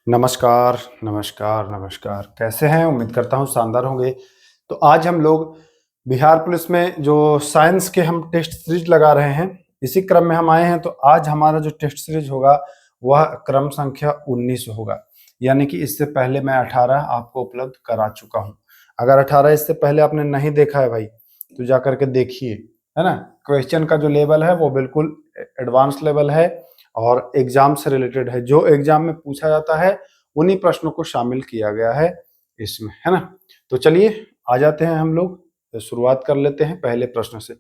नमस्कार, नमस्कार, नमस्कार। कैसे हैं? उम्मीद करता हूँ शानदार होंगे। तो आज हम लोग बिहार पुलिस में जो साइंस के हम टेस्ट सीरीज लगा रहे हैं, इसी क्रम में हम आए हैं। तो आज हमारा जो टेस्ट सीरीज होगा, वह क्रम संख्या 19 होगा। यानी कि इससे पहले मैं 18 आपको उपलब्ध करा चुका हूँ। अगर 18 इससे पहले आपने नहीं देखा है भाई, तो जा कर के देखिए, है ना? क्वेश्चन का जो लेवल है, वो बिल्कुल एडवांस लेवल है और एग्जाम से रिलेटेड है। जो एग्जाम में पूछा जाता है, उन्हीं प्रश्नों को शामिल किया गया है इसमें, है ना? तो चलिए आ जाते हैं हम लोग, शुरुआत कर लेते हैं पहले प्रश्न से।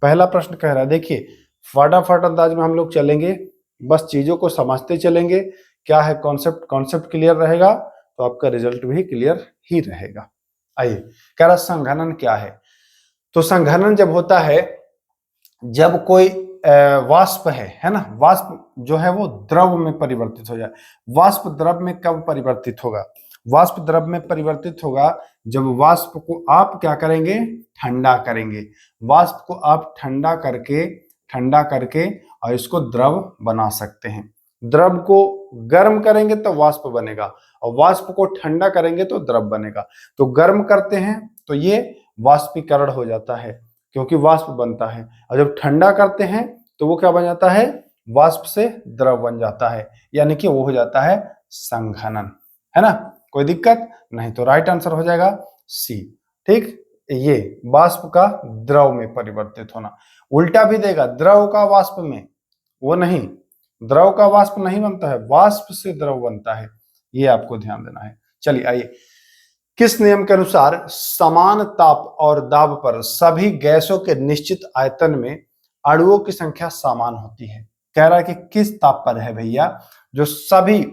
पहला प्रश्न कह रहा है, देखिए फटाफट अंदाज में हम लोग चलेंगे, बस चीजों को समझते चलेंगे। क्या है कॉन्सेप्ट? कॉन्सेप्ट क्लियर रहेगा तो आपका रिजल्ट भी क्लियर ही रहेगा। आइए, कह रहा संघनन क्या है? तो संघनन जब होता है, जब कोई वाष्प है ना? वाष्प जो है वो द्रव में परिवर्तित हो जाए। वाष्प द्रव में कब परिवर्तित होगा? वाष्प द्रव में परिवर्तित होगा जब वाष्प को आप क्या करेंगे? ठंडा करेंगे। वाष्प को आप ठंडा करके और इसको द्रव बना सकते हैं। द्रव को गर्म करेंगे तो वाष्प बनेगा, और वाष्प को ठंडा करेंगे तो द्रव बनेगा। तो गर्म करते हैं तो ये वाष्पीकरण हो जाता है, क्योंकि वाष्प बनता है। और जब ठंडा करते हैं तो वो क्या बन जाता है? वाष्प से द्रव बन जाता है, यानी कि वो हो जाता है संघनन, है ना? कोई दिक्कत नहीं, तो राइट आंसर हो जाएगा सी। ठीक, ये वाष्प का द्रव में परिवर्तित होना। उल्टा भी देगा, द्रव का वाष्प में, वो नहीं, द्रव का वाष्प नहीं बनता है, वाष्प से द्रव बनता है। ये आपको ध्यान देना है। चलिए आइए, किस नियम के अनुसार समान ताप और दाब पर सभी गैसों के निश्चित आयतन में अणुओं की संख्या समान होती है? कह रहा है कि किस ताप पर है भैया, जो सभी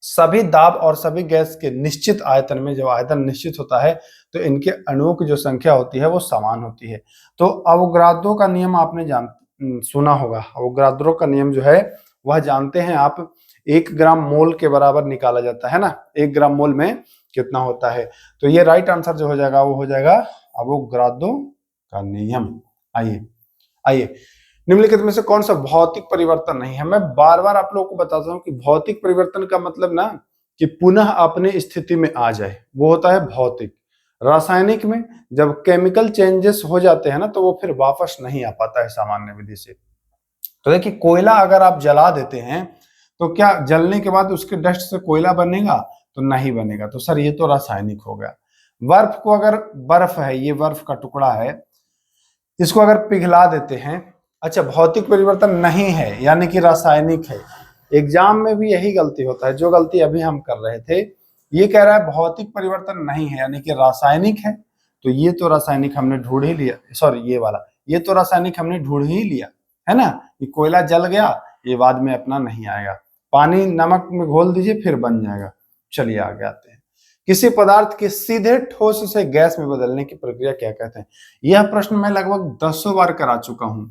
सभी दाब और सभी गैस के निश्चित आयतन में, जब आयतन निश्चित होता है तो इनके अणुओं की जो संख्या होती है वो समान होती है। तो अवोगाद्रो का नियम आपने सुना होगा। अवोगाद्रो का नियम जो है वह जानते हैं आप, 1 ग्राम मोल के बराबर निकाला जाता है ना। 1 ग्राम मोल में कितना होता है? तो ये राइट आंसर जो हो जाएगा वो हो जाएगा अवोगाद्रो का नियम। आइए आइए, निम्नलिखित में से कौन सा भौतिक परिवर्तन नहीं है? मैं बार बार आप लोगों को बताता हूं कि भौतिक परिवर्तन का मतलब ना कि पुनः अपनी स्थिति में आ जाए, वो होता है भौतिक। रासायनिक में जब केमिकल चेंजेस हो जाते हैं ना, तो वो फिर वापस नहीं आ पाता है सामान्य विधि से। तो देखिए, कोयला अगर आप जला देते हैं तो क्या जलने के बाद उसके डस्ट से कोयला बनेगा? तो नहीं बनेगा। तो सर ये तो रासायनिक हो गया। बर्फ को अगर, बर्फ है, ये बर्फ का टुकड़ा है, इसको अगर पिघला देते हैं, अच्छा भौतिक परिवर्तन नहीं है, यानी कि रासायनिक है। एग्जाम में भी यही गलती होता है, जो गलती अभी हम कर रहे थे। ये कह रहा है भौतिक परिवर्तन नहीं है, यानी कि रासायनिक है। तो ये तो रासायनिक हमने ढूंढ ही लिया, सॉरी ये वाला, ये तो रासायनिक हमने ढूंढ ही लिया, है ना? ये कोयला जल गया, ये बाद में अपना नहीं आएगा। पानी नमक में घोल दीजिए, फिर बन जाएगा। चलिए आगे आते हैं। किसी पदार्थ के सीधे ठोस से गैस में बदलने की प्रक्रिया क्या कहते हैं? यह प्रश्न मैं लगभग 10 बार करा चुका हूं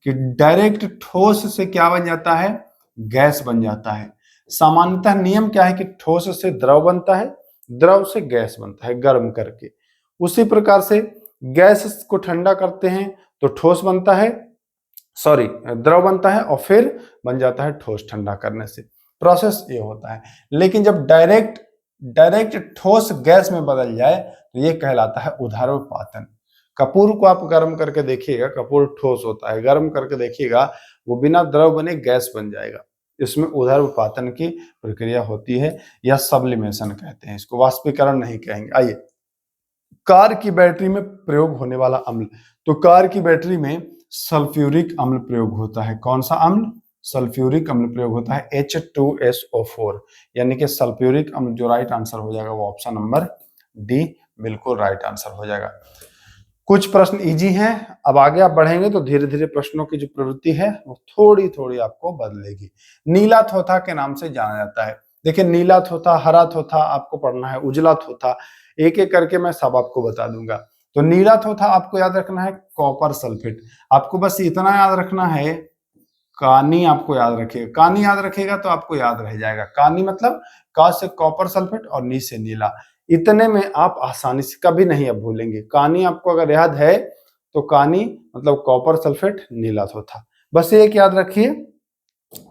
कि डायरेक्ट ठोस से क्या बन जाता है? गैस बन जाता है। सामान्यतः नियम क्या है कि ठोस से द्रव बनता है, द्रव से गैस बनता है गर्म करके। उसी प्रकार से गैस को ठंडा करते हैं तो ठोस बनता है, सॉरी द्रव बनता है, और फिर बन जाता है ठोस ठंडा करने से। प्रोसेस ये होता है। लेकिन जब डायरेक्ट डायरेक्ट ठोस गैस में बदल जाए तो ये कहलाता है ऊर्ध्वपातन। कपूर को आप गर्म करके देखिएगा, कपूर ठोस होता है, गर्म करके देखिएगा वो बिना द्रव बने गैस बन जाएगा। इसमें ऊर्ध्वपातन की प्रक्रिया होती है, या सब्लिमेशन कहते हैं इसको, वाष्पीकरण नहीं कहेंगे। आइए, कार की बैटरी में प्रयोग होने वाला अम्ल। तो कार की बैटरी में सल्फ्यूरिक अम्ल प्रयोग होता है। कौन सा अम्ल? सल्फ्यूरिक अम्ल प्रयोग होता है, H2SO4, यानी कि सल्फ्यूरिक अम्ल। जो राइट आंसर हो जाएगा वो ऑप्शन नंबर डी बिल्कुल राइट आंसर हो जाएगा। कुछ प्रश्न इजी हैं, अब आगे आप बढ़ेंगे तो धीरे धीरे प्रश्नों की जो प्रवृत्ति है वो थोड़ी थोड़ी आपको बदलेगी। नीला थोथा के नाम से जाना जाता है। देखिए, नीला थोथा, हरा थोथा आपको पढ़ना है, उजला थोथा, एक एक करके मैं सब आपको बता दूंगा। तो नीला थोथा आपको याद रखना है कॉपर सल्फेट। आपको बस इतना याद रखना है, कानी आपको याद रखिएगा। कानी याद रखिएगा तो आपको याद रह जाएगा। कानी मतलब का से कॉपर सल्फेट और नी से नीला। इतने में आप आसानी से कभी नहीं अब भूलेंगे। कानी आपको अगर याद है तो कानी मतलब कॉपर सल्फेट, नीला थोथा, बस एक याद रखिए।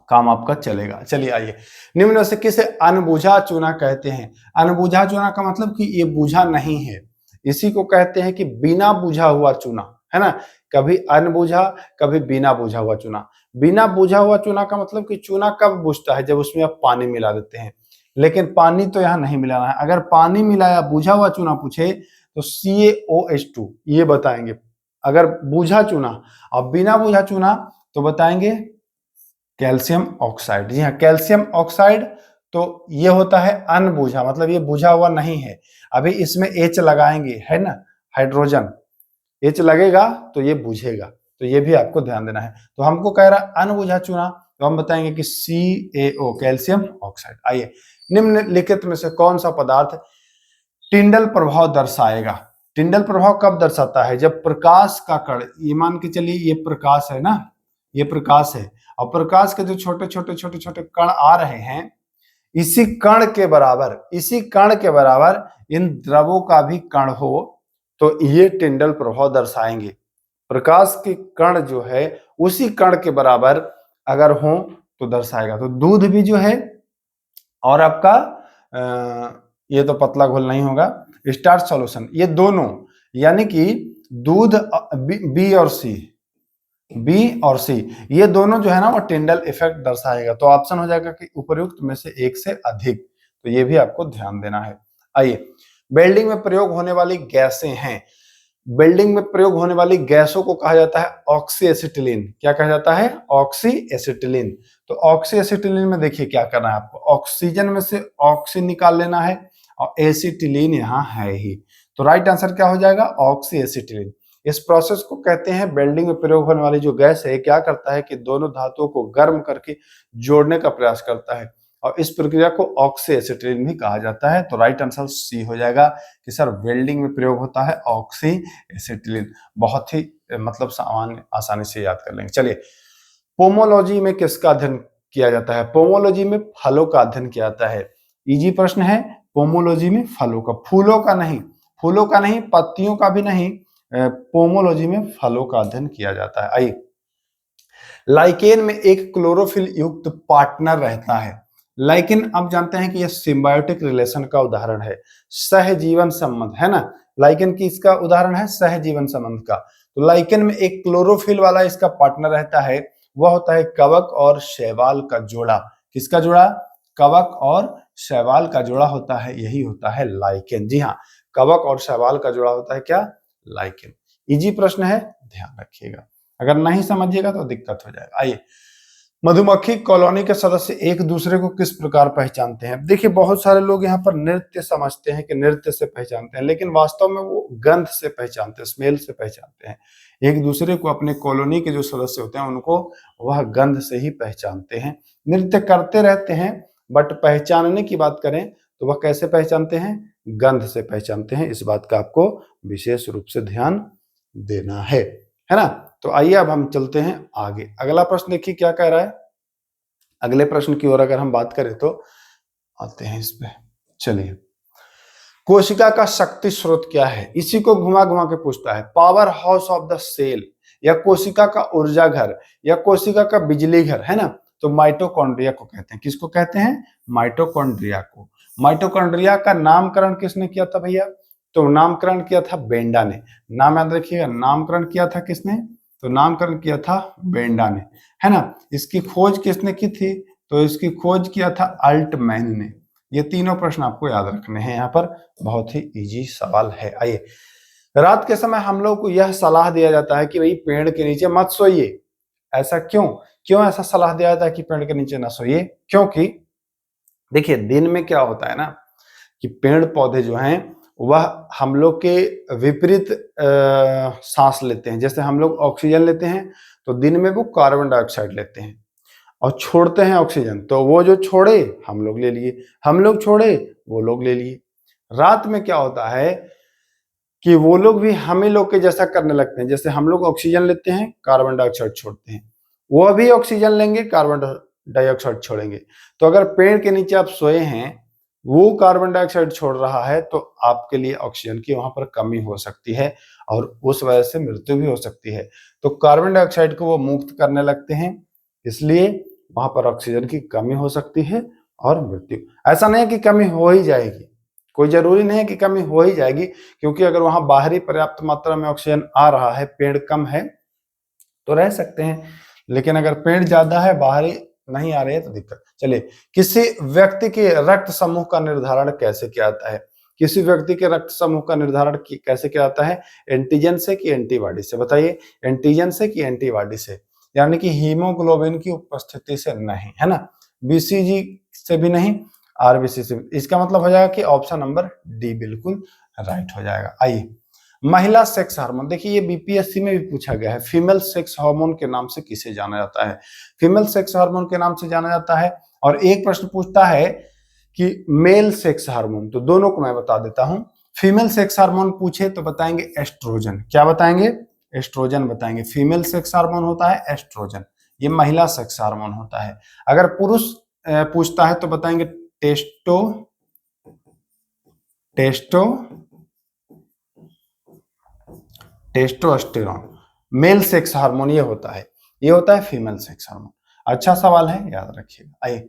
काम आपका चलेगा। चलिए आइए, निम्न में से किसे अनबुझा चूना कहते हैं? अनबुझा चूना का मतलब कि ये बुझा नहीं है, इसी को कहते हैं कि बिना बुझा हुआ चूना, है ना। कभी अनबुझा, कभी बिना बुझा हुआ चूना। बिना बुझा हुआ चूना का मतलब कि चूना कब बुझता है? जब उसमें आप पानी मिला देते हैं, लेकिन पानी तो यहाँ नहीं मिलाना है। अगर पानी मिलाया बुझा हुआ चूना पूछे तो CaOH2 ये बताएंगे। अगर बुझा चूना और बिना बुझा चूना तो बताएंगे कैल्शियम ऑक्साइड। जी हाँ, कैल्शियम ऑक्साइड तो ये होता है अनबुझा, मतलब ये बुझा हुआ नहीं है। अभी इसमें H लगाएंगे, है ना, हाइड्रोजन H लगेगा तो ये बुझेगा, तो ये भी आपको ध्यान देना है। तो हमको कह रहा है अनबुझा चूना, तो हम बताएंगे कि CaO कैल्शियम ऑक्साइड। आइए, निम्नलिखित में से कौन सा पदार्थ टिंडल प्रभाव दर्शाएगा? टिंडल प्रभाव कब दर्शाता है? जब प्रकाश का कण, ये मान के चलिए ये प्रकाश है ना, ये प्रकाश है, और प्रकाश के जो छोटे छोटे छोटे छोटे कण आ रहे हैं, इसी कण के बराबर, इसी कण के बराबर इन द्रवों का भी कण हो तो ये टिंडल प्रभाव दर्शाएंगे। प्रकाश के कण जो है उसी कण के बराबर अगर हो तो दर्शाएगा। तो दूध भी जो है और आपका ये तो पतला घोल नहीं होगा, स्टार्च सॉल्यूशन, ये दोनों यानी कि दूध बी और सी ये दोनों जो है ना वो टिंडल इफेक्ट दर्शाएगा। तो ऑप्शन हो जाएगा कि उपयुक्त में से एक से अधिक, तो ये भी आपको ध्यान देना है। आइए, वेल्डिंग में प्रयोग होने वाली गैसें हैं। वेल्डिंग में प्रयोग होने वाली गैसों को कहा जाता है ऑक्सी एसिटिलीन। क्या कहा जाता है? Oxy acetylene. तो ऑक्सी एसिटिलीन में देखिए क्या करना है आपको, ऑक्सीजन में से ऑक्सीजन निकाल लेना है और एसिटिलीन यहाँ है ही, तो राइट आंसर क्या हो जाएगा? Oxy acetylene. इस प्रोसेस को कहते हैं वेल्डिंग में प्रयोग होने वाली जो गैस है, क्या करता है कि दोनों धातुओं को गर्म करके जोड़ने का प्रयास करता है, और इस प्रक्रिया को ऑक्सी एसिटिलीन भी कहा जाता है। तो राइट आंसर सी हो जाएगा कि सर वेल्डिंग में प्रयोग होता है ऑक्सी एसिटिलीन। बहुत ही मतलब सामान्य, आसानी से याद कर लेंगे। चलिए, पोमोलॉजी में किसका अध्ययन किया जाता है? पोमोलॉजी में फलों का अध्ययन किया जाता है। इजी प्रश्न है, पोमोलॉजी में फलों का, फूलों का नहीं, फूलों का नहीं, पत्तियों का भी नहीं, पोमोलॉजी में फलों का अध्ययन किया जाता है। आइए, लाइकेन में एक क्लोरोफिल युक्त पार्टनर रहता है। लाइकेन आप जानते हैं कि यह सिम्बायोटिक रिलेशन का उदाहरण है, सहजीवन संबंध, है ना। लाइकेन की इसका उदाहरण है सहजीवन संबंध का। तो लाइकेन में एक क्लोरोफिल वाला इसका पार्टनर रहता है, वह होता है कवक और शैवाल का जोड़ा। किसका जोड़ा? कवक और शैवाल का जोड़ा होता है, यही होता है लाइकेन। जी हाँ, कवक और शैवाल का जोड़ा होता है क्या? लाइकेन। इजी प्रश्न है, ध्यान रखिएगा, अगर नहीं समझिएगा तो दिक्कत हो जाएगा। आइए, मधुमक्खी कॉलोनी के सदस्य एक दूसरे को किस प्रकार पहचानते हैं? देखिए, बहुत सारे लोग यहाँ पर नृत्य समझते हैं कि नृत्य से पहचानते हैं, लेकिन वास्तव में वो गंध से पहचानते हैं, स्मेल से पहचानते हैं। एक दूसरे को, अपने कॉलोनी के जो सदस्य होते हैं उनको वह गंध से ही पहचानते हैं। नृत्य करते रहते हैं, बट पहचानने की बात करें तो वह कैसे पहचानते हैं? गंध से पहचानते हैं। इस बात का आपको विशेष रूप से ध्यान देना है ना। तो आइए अब हम चलते हैं आगे। अगला प्रश्न देखिए क्या कह रहा है। अगले प्रश्न की ओर अगर हम बात करें तो आते हैं इस पे। चलिए, कोशिका का शक्ति स्रोत क्या है? इसी को घुमा घुमा के पूछता है। Powerhouse of the cell, या कोशिका का ऊर्जा घर, या कोशिका का बिजली घर, है ना। तो माइटोकॉन्ड्रिया को कहते हैं। किसको कहते हैं? माइटोकॉन्ड्रिया को। माइटोकॉन्ड्रिया का नामकरण किसने किया था भैया? तो नामकरण किया था बेंडा ने। नाम याद रखिएगा, नामकरण किया था किसने? तो नामकरण किया था बेंडा ने, है ना। इसकी खोज किसने की थी? तो इसकी खोज किया था अल्टमैन ने। ये तीनों प्रश्न आपको याद रखने हैं, यहाँ पर बहुत ही इजी सवाल है। आइए, रात के समय हम लोग को यह सलाह दिया जाता है कि भाई पेड़ के नीचे मत सोइए। ऐसा क्यों? क्यों ऐसा सलाह दिया जाता है कि पेड़ के नीचे ना सोइए? क्योंकि देखिए, दिन में क्या होता है ना कि पेड़ पौधे जो हैं वह हम लोग के विपरीत सांस लेते हैं। जैसे हम लोग ऑक्सीजन लेते हैं तो दिन में वो कार्बन डाइऑक्साइड लेते हैं और छोड़ते हैं ऑक्सीजन, तो वो जो छोड़े हम लोग ले लिए, हम लोग छोड़े वो लोग ले लिए। रात में क्या होता है कि वो लोग भी हमें लोग के जैसा करने लगते हैं। जैसे हम लोग ऑक्सीजन लेते हैं, कार्बन डाइऑक्साइड छोड़ते हैं, वो भी ऑक्सीजन लेंगे, कार्बन डाइऑक्साइड छोड़ेंगे। तो अगर पेड़ के नीचे आप सोए हैं, वो कार्बन डाइऑक्साइड छोड़ रहा है, तो आपके लिए ऑक्सीजन की वहां पर कमी हो सकती है और उस वजह से मृत्यु भी हो सकती है। तो कार्बन डाइऑक्साइड को वो मुक्त करने लगते हैं, इसलिए वहां पर ऑक्सीजन की कमी हो सकती है और मृत्यु। ऐसा नहीं है कि कमी हो ही जाएगी, कोई जरूरी नहीं है कि कमी हो ही जाएगी, क्योंकि अगर वहां बाहरी पर्याप्त मात्रा में ऑक्सीजन आ रहा है, पेड़ कम है तो रह सकते हैं, लेकिन अगर पेड़ ज्यादा है, बाहरी नहीं आ रही है तो दिक्कत। चलिए, किसी व्यक्ति के रक्त समूह का निर्धारण कैसे किया जाता है? किसी व्यक्ति के रक्त समूह का निर्धारण कैसे किया जाता है? एंटीजन से कि एंटीबॉडी से? बताइए, एंटीजन से कि एंटीबॉडी से? यानी कि हीमोग्लोबिन की उपस्थिति से नहीं, है ना, बीसीजी से भी नहीं, आरबीसी से भी। इसका मतलब हो जाएगा कि ऑप्शन नंबर डी बिल्कुल राइट हो जाएगा। आइए, महिला सेक्स हार्मोन, देखिए ये बीपीएससी में भी पूछा गया है, फीमेल सेक्स हार्मोन के नाम से किसे जाना जाता है? फीमेल सेक्स हार्मोन के नाम से जाना जाता है। और एक प्रश्न पूछता है कि मेल सेक्स हार्मोन, तो दोनों को मैं बता देता हूं। फीमेल सेक्स हार्मोन पूछे तो बताएंगे एस्ट्रोजन। क्या बताएंगे? एस्ट्रोजन बताएंगे। फीमेल सेक्स हार्मोन होता है एस्ट्रोजन, ये महिला सेक्स हार्मोन होता है। अगर पुरुष पूछता है तो बताएंगे टेस्टोस्टेरोन। मेल सेक्स हार्मोन ये होता है फीमेल सेक्स हार्मोन। अच्छा सवाल है, याद रखिएगा। आइए,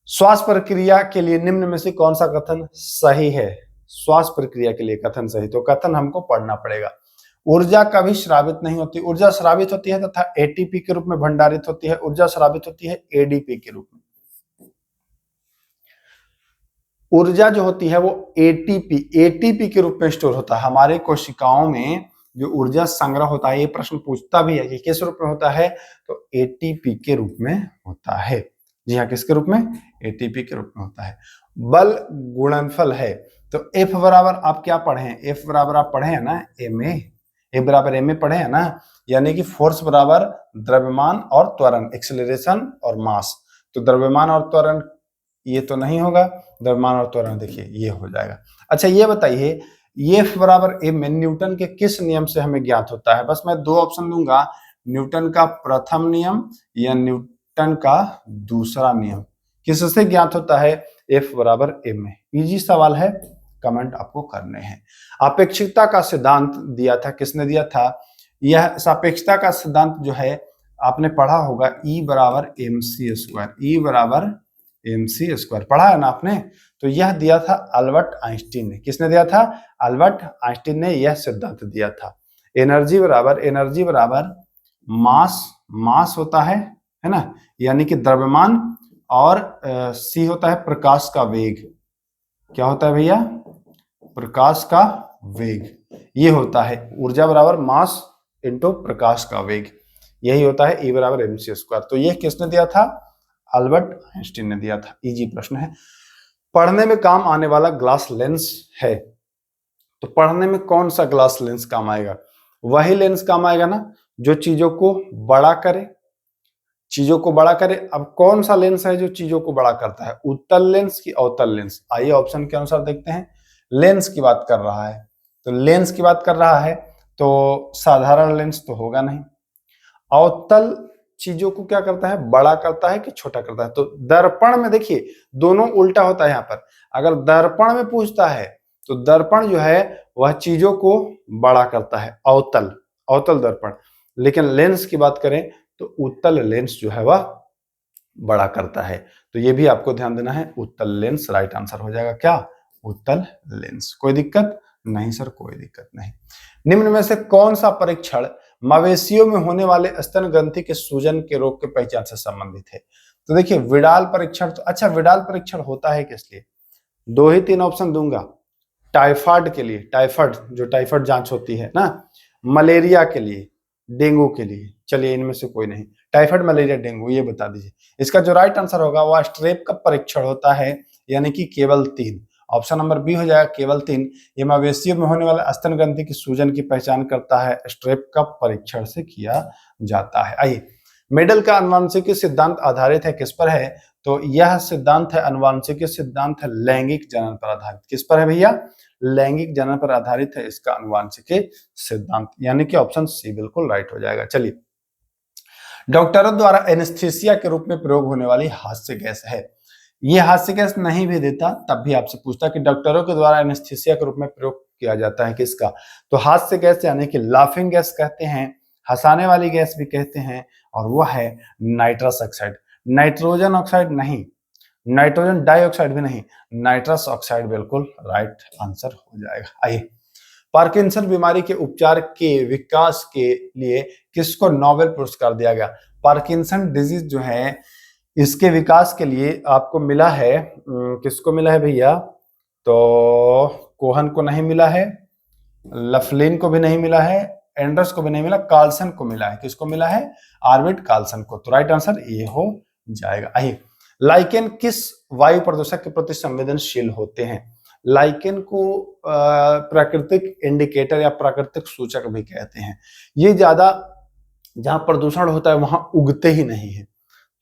श्वास प्रक्रिया के लिए निम्न में से कौन सा कथन सही है? श्वास प्रक्रिया के लिए कथन सही, तो कथन हमको पढ़ना पड़ेगा। ऊर्जा कभी स्रावित नहीं होती। ऊर्जा स्रावित होती है तथा एटीपी के रूप में भंडारित होती है। ऊर्जा स्रावित होती है एडीपी के रूप में। ऊर्जा जो होती है वो एटीपी के रूप में स्टोर होता है। हमारे कोशिकाओं में जो ऊर्जा संग्रह होता है, ये प्रश्न पूछता भी है कि किस रूप में होता है, तो एटीपी के रूप में होता है। जी हाँ, किसके रूप में? एटीपी के रूप में होता है। बल गुणनफल है, तो F बराबर आप क्या पढ़े हैं? F बराबर आप पढ़े हैं ना ma, F बराबर ma पढ़े हैं ना, यानी कि फोर्स बराबर द्रव्यमान और त्वरण, एक्सेलरेशन और मास। तो द्रव्यमान और त्वरण ये तो नहीं होगा, द्रव्यमान और त्वरण देखिए ये हो जाएगा। अच्छा, ये बताइए, F बराबर m न्यूटन के किस नियम से हमें ज्ञात होता है? बस मैं दो ऑप्शन दूंगा, न्यूटन का प्रथम नियम या न्यूटन का दूसरा नियम। किससे ज्ञात होता है? F बराबर m में। इजी सवाल है, कमेंट आपको करने हैं। अपेक्षिकता का सिद्धांत दिया था, किसने दिया था? यह सापेक्षता का सिद्धांत जो है आपने पढ़ा होगा, E बराबर mc स्क्वायर, E बराबर mc स्क्वायर पढ़ा है ना आपने? तो यह दिया था अल्बर्ट आइंस्टीन ने। किसने दिया था? अल्बर्ट आइंस्टीन ने यह सिद्धांत दिया था। एनर्जी बराबर मास होता है ना, यानी कि द्रव्यमान, और सी होता है प्रकाश का वेग। क्या होता है भैया? प्रकाश का वेग। ये होता है ऊर्जा बराबर मास इंटू प्रकाश का वेग, यही होता है E बराबर mc स्क्वायर। तो यह किसने दिया था? अल्बर्ट आइंस्टीन ने दिया था। इजी प्रश्न है। पढ़ने में काम आने वाला ग्लास लेंस है, तो पढ़ने में कौन सा ग्लास लेंस काम आएगा? वही लेंस काम आएगा ना जो चीजों को बड़ा करे, अब कौन सा लेंस है जो चीजों को बड़ा करता है? उत्तल लेंस की अवतल लेंस? आइए ऑप्शन के अनुसार देखते हैं। लेंस की बात कर रहा है, तो लेंस की बात कर रहा है तो साधारण लेंस तो होगा नहीं। अवतल चीजों को क्या करता है? बड़ा करता है कि छोटा करता है? तो दर्पण में देखिए दोनों उल्टा होता है। यहाँ पर अगर दर्पण में पूछता है तो दर्पण जो है वह चीजों को बड़ा करता है, अवतल दर्पण। लेकिन लेंस की बात करें तो उत्तल लेंस जो है वह बड़ा करता है। तो ये भी आपको ध्यान देना है, उत्तल लेंस राइट आंसर हो जाएगा। क्या? उत्तल लेंस। कोई दिक्कत नहीं सर, कोई दिक्कत नहीं। निम्न में से कौन सा परीक्षण मवेशियों में होने वाले स्तन ग्रंथि के सूजन के रोग के पहचान से संबंधित है? तो देखिए विडाल परीक्षण, तो अच्छा विडाल परीक्षण होता है किस लिए? दो ही तीन ऑप्शन दूंगा। टाइफाइड के लिए, टाइफाइड जांच होती है ना, मलेरिया के लिए, डेंगू के लिए। चलिए इनमें से कोई नहीं, टाइफाइड, मलेरिया, डेंगू, ये बता दीजिए। इसका जो राइट आंसर होगा वह स्ट्रेप का परीक्षण होता है, यानी कि केवल 3। ऑप्शन नंबर बी हो जाएगा, केवल 3। ये मवेशियों में होने वाले स्तन ग्रंथि की सूजन की पहचान करता है, स्ट्रेप का परीक्षण से किया जाता है। आइए, मेडल का आनुवंशिक सिद्धांत आधारित है किस पर है? तो यह सिद्धांत है, आनुवंशिक सिद्धांत है लैंगिक जनन पर आधारित। किस पर है भैया? लैंगिक जनन पर आधारित है इसका आनुवंशिक सिद्धांत, यानी कि ऑप्शन सी बिल्कुल राइट हो जाएगा। चलिए, डॉक्टरों द्वारा एनेस्थीसिया के रूप में प्रयोग होने वाली हास्य गैस है। ये हास्य गैस नहीं भी देता तब भी आपसे पूछता कि डॉक्टरों के द्वारा एनेस्थीसिया के रूप में प्रयोग किया जाता है किसका? तो हास्य गैस यानी कि लाफिंग गैस कहते हैं, हंसाने वाली गैस भी कहते हैं, और वह है नाइट्रस ऑक्साइड। नाइट्रोजन ऑक्साइड नहीं, नाइट्रोजन डाइऑक्साइड भी नहीं, नाइट्रस ऑक्साइड बिल्कुल राइट आंसर हो जाएगा। आइए, पार्किंसन बीमारी के उपचार के विकास के लिए किसको नोबेल पुरस्कार दिया गया? पार्किंसन डिजीज जो है इसके विकास के लिए आपको मिला है, किसको मिला है भैया? तो कोहन को नहीं मिला है, लफलिन को भी नहीं मिला है, एंडर्स को भी नहीं मिला, कार्लसन को मिला है। किसको मिला है? आर्विड कार्लसन को। तो राइट आंसर ये हो जाएगा। आइए, लाइकेन किस वायु प्रदूषक के प्रति संवेदनशील होते हैं? लाइकेन को प्राकृतिक इंडिकेटर या प्राकृतिक सूचक भी कहते हैं। ये ज्यादा जहां प्रदूषण होता है वहां उगते ही नहीं है,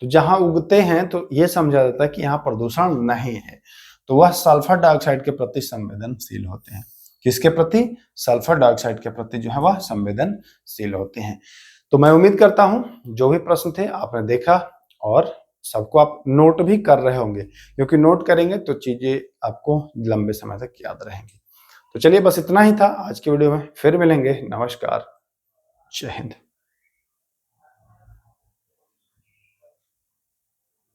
तो जहां उगते हैं तो ये समझा जाता है कि यहाँ प्रदूषण नहीं है, तो वह सल्फर डाइऑक्साइड के प्रति संवेदनशील होते हैं। किसके प्रति? सल्फर डाइऑक्साइड के प्रति जो है वह संवेदनशील होते हैं। तो मैं उम्मीद करता हूं जो भी प्रश्न थे आपने देखा और सबको आप नोट भी कर रहे होंगे, क्योंकि नोट करेंगे तो चीजें आपको लंबे समय तक याद रहेंगी। तो चलिए, बस इतना ही था आज की वीडियो में। फिर मिलेंगे। नमस्कार, जय हिंद।